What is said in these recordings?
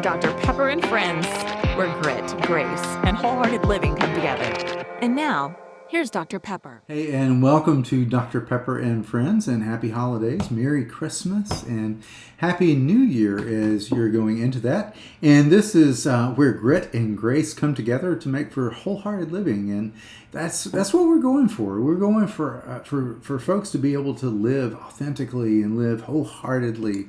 Dr. Pepper and Friends, where grit, grace, and wholehearted living come together. And now, here's Dr. Pepper. Hey, and welcome to Dr. Pepper and Friends, and happy holidays, Merry Christmas, and Happy New Year as you're going into that. And this is where grit and grace come together to make for wholehearted living, and that's what we're going for. We're going for folks to be able to live authentically and live wholeheartedly.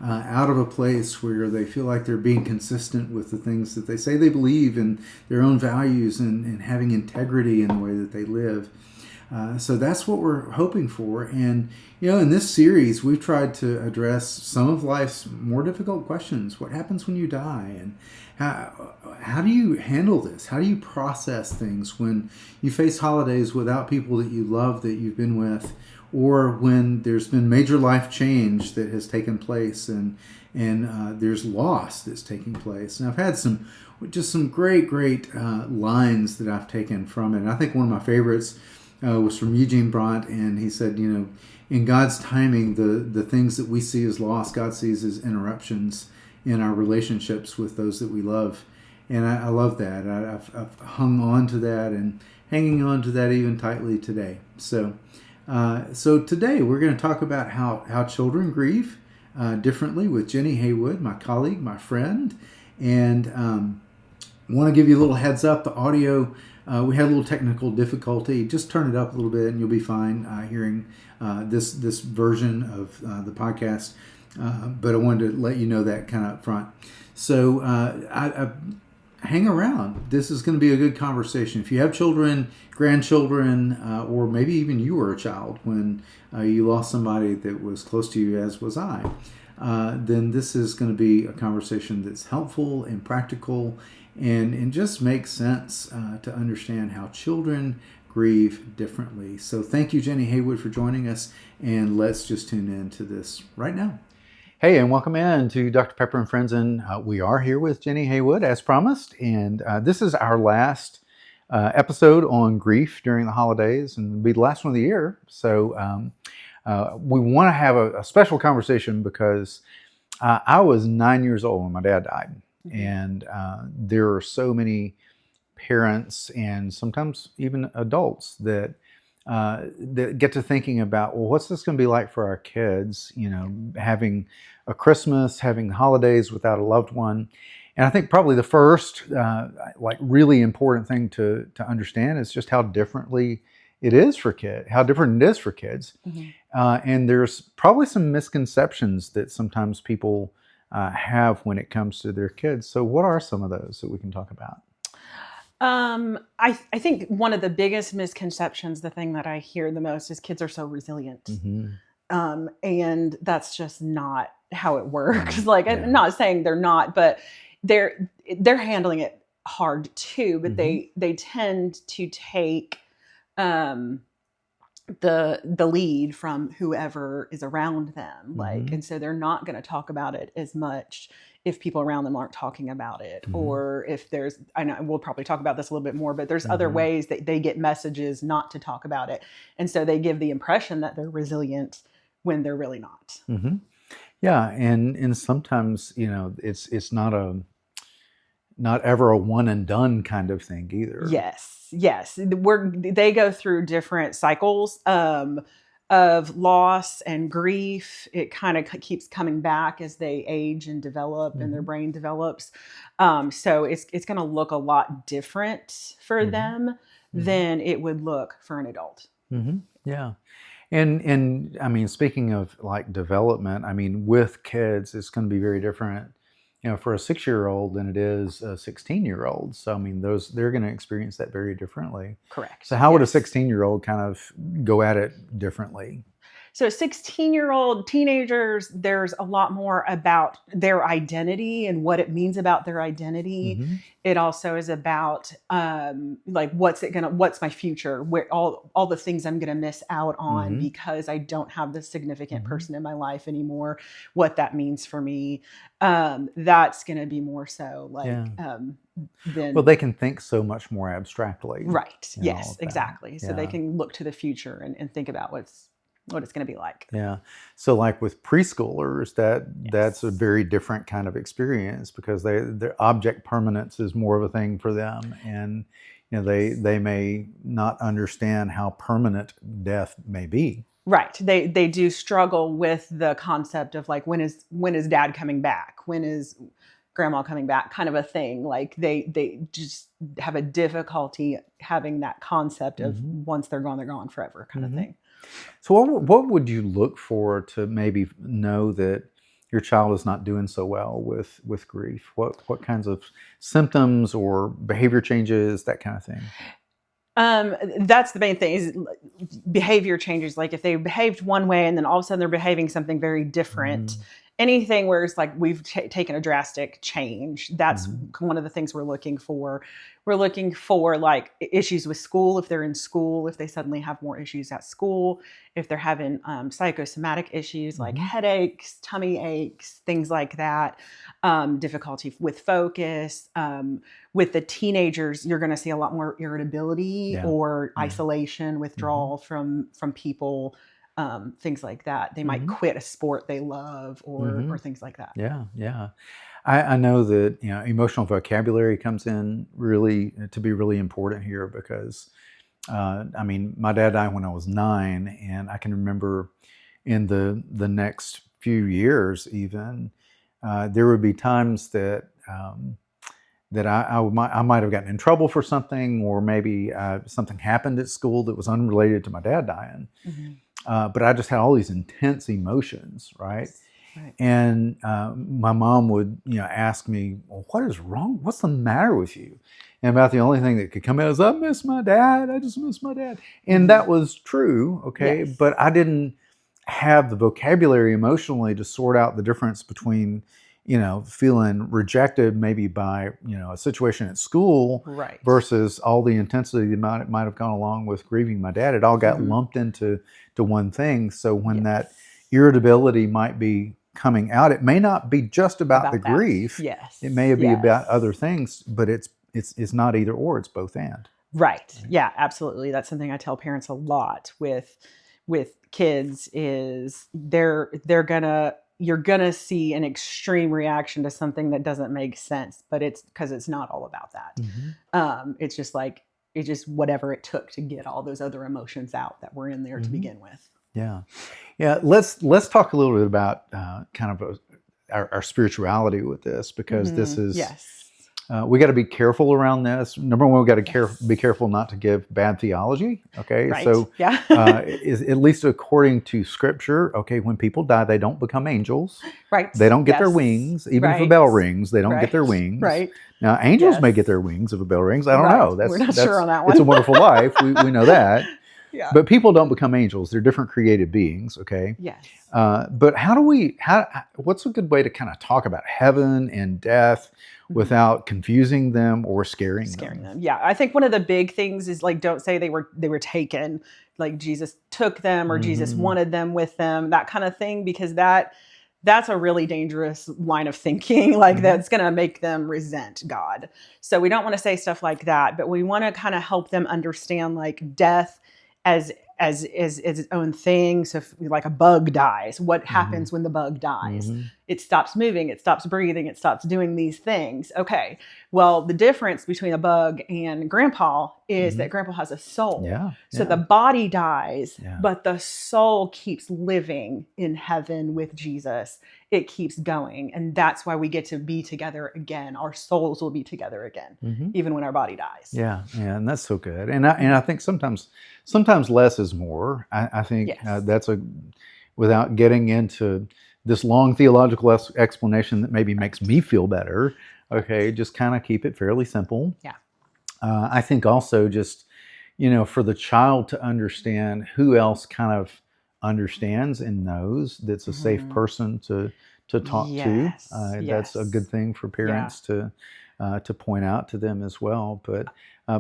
Out of a place where they feel like they're being consistent with the things that they say they believe and their own values and having integrity in the way that they live. So that's what we're hoping for. And, in this series, we've tried to address some of life's more difficult questions. What happens when you die? And how do you handle this? How do you process things when you face holidays without people that you love, that you've been with? Or when there's been major life change that has taken place and there's loss that's taking place. And I've had some great lines that I've taken from it. And I think one of my favorites was from Eugene Brandt, and he said, in God's timing, the things that we see as loss, God sees as interruptions in our relationships with those that we love. And I love that. I've hung on to that and hanging on to that even tightly today. So today we're going to talk about how children grieve differently with Jennie Haywood, my colleague, my friend, and want to give you a little heads up. The audio, we had a little technical difficulty. Just turn it up a little bit and you'll be fine hearing this version of the podcast. But I wanted to let you know that kind of up front. So I hang around. This is going to be a good conversation. If you have children, grandchildren, or maybe even you were a child when you lost somebody that was close to you, as was I, then this is going to be a conversation that's helpful and practical and just makes sense to understand how children grieve differently. So thank you, Jennie Haywood, for joining us, and let's just tune into this right now. Hey, and welcome in to Dr. Pepper and Friends, and we are here with Jennie Haywood, as promised, and this is our last episode on grief during the holidays, and it'll be the last one of the year. So we want to have a special conversation because I was 9 years old when my dad died, and there are so many parents and sometimes even adults that get to thinking about, well, what's this going to be like for our kids, having a Christmas, having holidays without a loved one. And I think probably the first really important thing to understand is just how differently it is for kids, how different it is for kids. Mm-hmm. And there's probably some misconceptions that sometimes people have when it comes to their kids. So what are some of those that we can talk about? I think one of the biggest misconceptions, the thing that I hear the most, is kids are so resilient. Mm-hmm. And that's just not how it works. I'm not saying they're not, but they're handling it hard too, but mm-hmm. they tend to take the lead from whoever is around them. Mm-hmm. And so they're not going to talk about it as much if people around them aren't talking about it, mm-hmm. or if I know we'll probably talk about this a little bit more, but there's mm-hmm. other ways that they get messages not to talk about it. And so they give the impression that they're resilient when they're really not. Mm-hmm. Yeah. And sometimes, it's not ever a one and done kind of thing either. Yes. They go through different cycles of loss and grief. It kind of keeps coming back as they age and develop, mm-hmm. and their brain develops. So it's going to look a lot different for mm-hmm. them mm-hmm. than it would look for an adult. Mm-hmm. Yeah. And I mean, speaking of development, I mean, with kids, it's going to be very different, for a 6-year-old than it is a 16-year-old. So, I mean, they're going to experience that very differently. Correct. So how would a 16-year-old kind of go at it differently? So 16-year-old teenagers, there's a lot more about their identity and what it means about their identity. Mm-hmm. It also is about what's my future, where all the things I'm going to miss out on mm-hmm. because I don't have this significant mm-hmm. person in my life anymore, what that means for me. That's going to be more so than... Well, they can think so much more abstractly. Right. Yes, exactly. So they can look to the future and think about what's what it's going to be like. Yeah. So like with preschoolers, that's a very different kind of experience because their object permanence is more of a thing for them. And they may not understand how permanent death may be. Right. They do struggle with the concept of like, when is dad coming back? When is grandma coming back? Kind of a thing. Like they just have a difficulty having that concept of once they're gone forever kind of thing. So what would you look for to maybe know that your child is not doing so well with grief? What kinds of symptoms or behavior changes, that kind of thing? That's the main thing is behavior changes. Like if they behaved one way and then all of a sudden they're behaving something very different. Anything where it's like we've taken a drastic change. That's one of the things we're looking for. We're looking for like issues with school, if they're in school, if they suddenly have more issues at school, if they're having psychosomatic issues like headaches, tummy aches, things like that, difficulty with focus. With the teenagers, you're going to see a lot more irritability or isolation, withdrawal from people. Things like that. They might quit a sport they love or things like that. Yeah. I know that emotional vocabulary comes in to be really important here because I mean, my dad died when I was 9, and I can remember in the next few years even there would be times that that I might have gotten in trouble for something, or maybe something happened at school that was unrelated to my dad dying. But I just had all these intense emotions, right? And my mom would, ask me, well, what is wrong? What's the matter with you? And about the only thing that could come out is, I miss my dad. I just miss my dad. And that was true, okay? Yes. But I didn't have the vocabulary emotionally to sort out the difference between, feeling rejected maybe by, a situation at school versus all the intensity that might have gone along with grieving my dad. It all got lumped into one thing. So when that irritability might be coming out, it may not be just about the grief. Yes. It may be about other things, but it's not either or, it's both and. Right. Yeah, absolutely. That's something I tell parents a lot with kids is you're gonna see an extreme reaction to something that doesn't make sense, but it's because it's not all about that. It's just whatever it took to get all those other emotions out that were in there to begin with. Yeah. Let's talk a little bit about kind of our spirituality with this, because this is we got to be careful around this. Number one, we got to be careful not to give bad theology. Okay, so at least according to Scripture, okay, when people die, they don't become angels. Right. They don't get their wings. Even if a bell rings, they don't get their wings. Right. Now, angels may get their wings if a bell rings. I don't know. We're not sure on that one. It's a Wonderful Life. We know that. Yeah. But people don't become angels. They're different created beings, okay? Yes. But what's a good way to kind of talk about heaven and death without confusing them or scaring them? Yeah. I think one of the big things is like, don't say they were taken, like Jesus took them or Jesus wanted them with them, that kind of thing, because that's a really dangerous line of thinking. Like that's going to make them resent God. So we don't want to say stuff like that, but we want to kind of help them understand like death as its own thing. So if like a bug dies, what happens when the bug dies? It stops moving, it stops breathing, it stops doing these things. Okay. Well, the difference between a bug and grandpa is that grandpa has a soul. So the body dies, but the soul keeps living in heaven with Jesus. It keeps going. And that's why we get to be together again. Our souls will be together again, even when our body dies. Yeah. And that's so good. And I think sometimes less is more. I think that's without getting into this long theological explanation that maybe makes me feel better. Okay, just kind of keep it fairly simple. Yeah. I think also just, for the child to understand who else kind of understands and knows that's a safe person to talk to. That's a good thing for parents to point out to them as well. But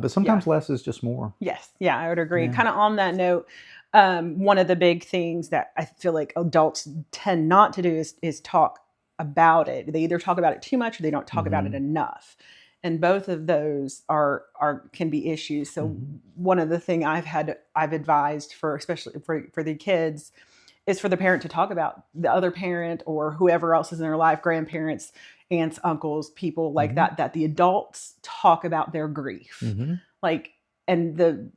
sometimes less is just more. Yes. Yeah, I would agree. Kind of on that note, one of the big things that I feel like adults tend not to do is talk about it. They either talk about it too much or they don't talk about it enough. and both of those are can be issues. So one of the thing I've advised for, especially for the kids, is for the parent to talk about the other parent or whoever else is in their life, grandparents, aunts, uncles, people like that the adults talk about their grief. Like, and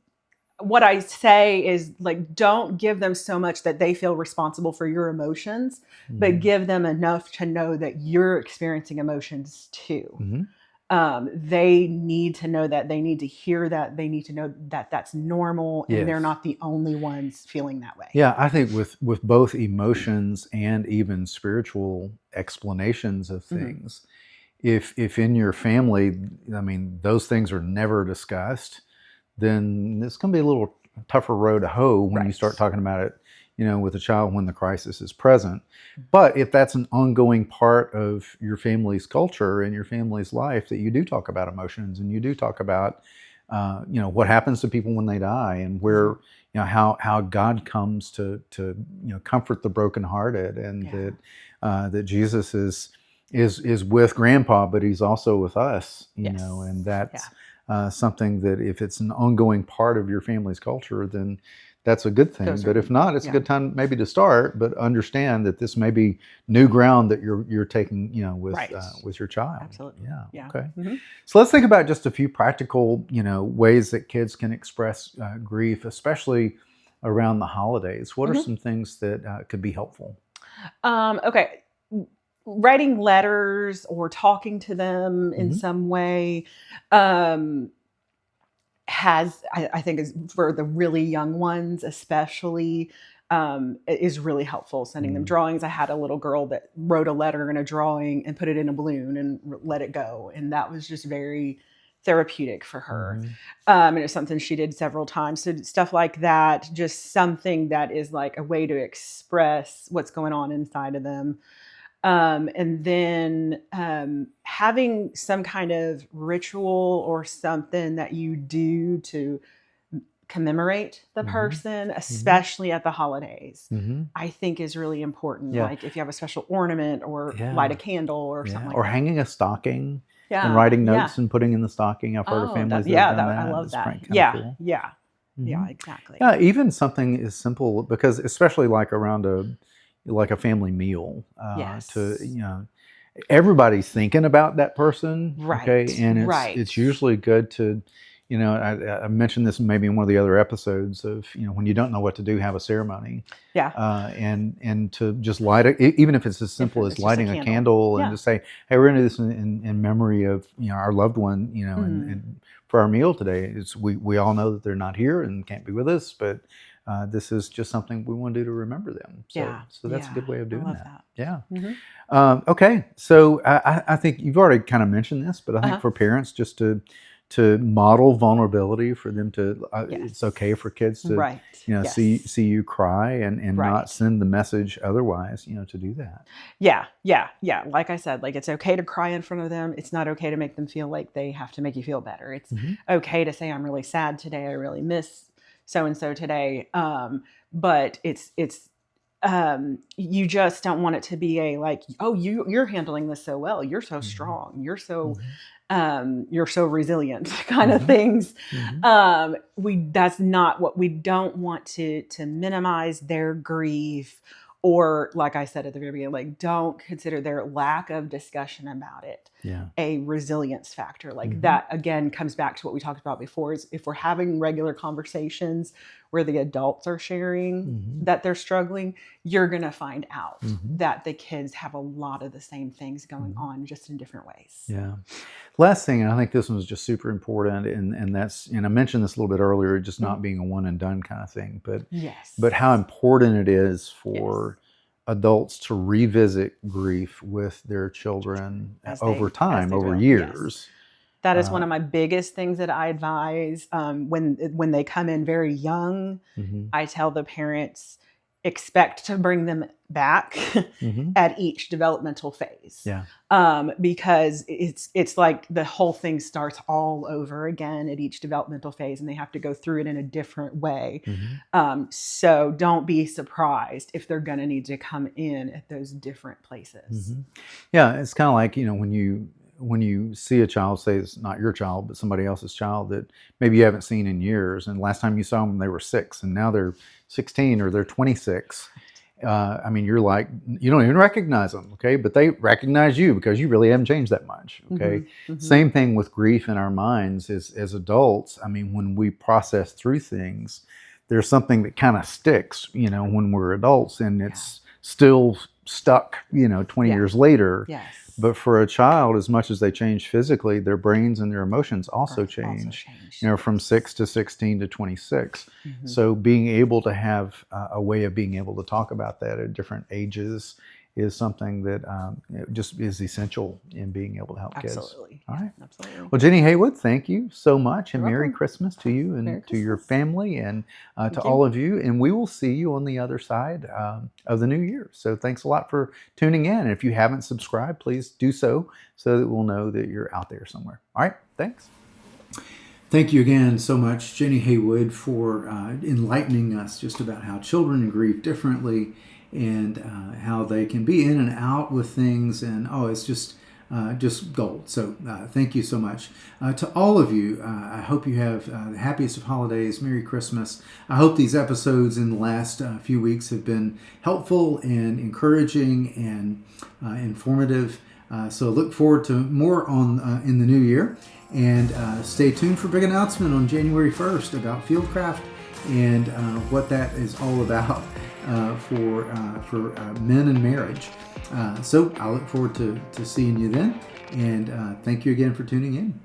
what I say is, like, don't give them so much that they feel responsible for your emotions, but give them enough to know that you're experiencing emotions too. They need to know that. They need to hear that. They need to know that that's normal, and they're not the only ones feeling that way. Yeah, I think with both emotions and even spiritual explanations of things, if in your family, I mean, those things are never discussed, then it's going to be a little tougher road to hoe when you start talking about it, with a child when the crisis is present. But if that's an ongoing part of your family's culture and your family's life, that you do talk about emotions and you do talk about, what happens to people when they die, and where, how God comes to comfort the brokenhearted, and that Jesus is with Grandpa, but he's also with us, and that's something that if it's an ongoing part of your family's culture, then that's a good thing. But if not, it's a good time maybe to start, but understand that this may be new ground that you're taking, with your child. Absolutely. Yeah. Okay. So let's think about just a few practical, ways that kids can express grief, especially around the holidays. What are some things that could be helpful? Okay. Writing letters or talking to them in some way, I think is, for the really young ones especially, is really helpful. Sending them drawings. I had a little girl that wrote a letter and a drawing and put it in a balloon and let it go, and that was just very therapeutic for her. And it's something she did several times. So stuff like that, just something that is like a way to express what's going on inside of them. And then having some kind of ritual or something that you do to commemorate the person, especially at the holidays, I think is really important. Like if you have a special ornament or light a candle or something like or that. hanging a stocking and writing notes and putting in the stocking. I've heard of families that have done that. I love It's that. kinda cool. Yeah, exactly. Yeah, even something as simple, because especially like around a family meal, to everybody's thinking about that person, okay, and it's usually good to, I mentioned this maybe in one of the other episodes of, when you don't know what to do, have a ceremony, and to just light it, even if it's as simple as lighting a candle and just say, hey, we're gonna do this in memory of our loved one, and for our meal today. We all know that they're not here and can't be with us, but this is just something we want to do to remember them. So that's a good way of doing that. Yeah. Okay. So I think you've already kind of mentioned this, but I think for parents just to model vulnerability for them to, it's okay for kids to, see you cry and not send the message otherwise, to do that. Yeah. Like I said, like, it's okay to cry in front of them. It's not okay to make them feel like they have to make you feel better. It's okay to say, I'm really sad today. I really miss so-and-so today. But it's you just don't want it to be a like, oh, you're handling this so well. You're so strong. You're so resilient kind of things. That's not what we don't want to minimize their grief, or, like I said at the very beginning, like, don't consider their lack of discussion about it a resilience factor. Like that again comes back to what we talked about before, is if we're having regular conversations where the adults are sharing that they're struggling, you're going to find out that the kids have a lot of the same things going on, just in different ways. Yeah. Last thing, and I think this one was just super important, and that's, and I mentioned this a little bit earlier, just not being a one and done kind of thing, but how important it is for adults to revisit grief with their children over time, over years. That is one of my biggest things that I advise. When they come in very young, I tell the parents, expect to bring them back at each developmental phase. Because it's like the whole thing starts all over again at each developmental phase, and they have to go through it in a different way. So don't be surprised if they're going to need to come in at those different places. Yeah, it's kind of like, when you when you see a child, say it's not your child, but somebody else's child that maybe you haven't seen in years, and last time you saw them, they were 6, and now they're 16 or they're 26. I mean, you're like, you don't even recognize them, okay? But they recognize you because you really haven't changed that much, okay? Same thing with grief in our minds as adults. I mean, when we process through things, there's something that kind of sticks, when we're adults, and it's still stuck, 20 years later. Yes. But for a child, as much as they change physically, their brains and their emotions also change. From 6 to 16 to 26. So being able to have a way of being able to talk about that at different ages is something that just is essential in being able to help kids. Absolutely. All right. Absolutely. Well, Jennie Haywood, thank you so much, and You're Merry welcome. Christmas to you and Merry to your Christmas. family, and to you. all of you. And we will see you on the other side of the new year. So thanks a lot for tuning in. And if you haven't subscribed, please do so that we'll know that you're out there somewhere. All right. Thanks. Thank you again so much, Jennie Haywood, for enlightening us just about how children grieve differently, and how they can be in and out with things, and it's just gold. So thank you so much. To all of you, I hope you have the happiest of holidays. Merry Christmas. I hope these episodes in the last few weeks have been helpful and encouraging and informative. So look forward to more on in the new year. And stay tuned for a big announcement on January 1st about Fieldcraft and what that is all about for men and marriage. So I look forward to seeing you then. And thank you again for tuning in.